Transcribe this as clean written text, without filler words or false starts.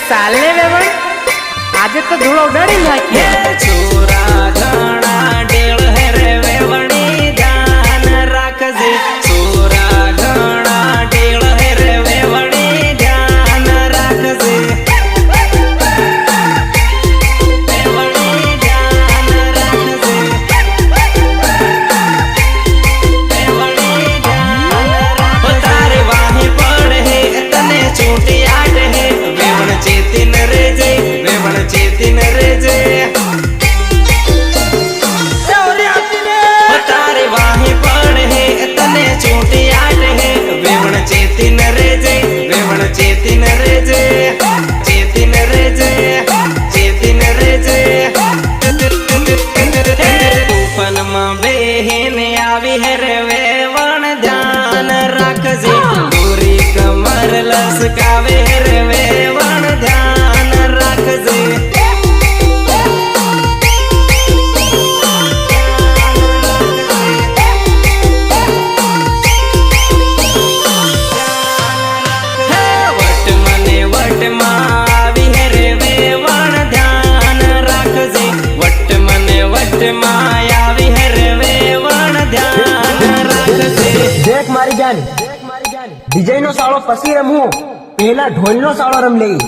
ચાલે વેવણ આજે તો ધૂળો ઉડાડી નાખીએ છોરા ઘણા ડેળ હે રે વેવણી ધ્યાન રાખજે છોરા ઘણા ડેળ હે રે વેવણી ધ્યાન રાખજે વેવણી ધ્યાન રાખજે વેવણી ધ્યાન રાખજે તારે વાહી પડ હે તને છૂટી આટ હે વેવણ ચેતીન રેજે વેવણ ચેતીન રેજે તારે વાહી પડ હે તને છૂટી આટ હે વેવણ ચેતીન રેજે વેવણ ચેતીન રેજે ચેતીન રેજે ચેતીન રેજે તૂફાનમાં બેહીને આવી હે રે વેવણ ધ્યાન રાખજે ગોરી કમર લસકાવે રે વેવણ ધ્યાન રાખજે દેખ મારી જાન ડીજે નો સાળો પછી રમવું પહેલા ઢોલ નો સાળો રમ લઈ.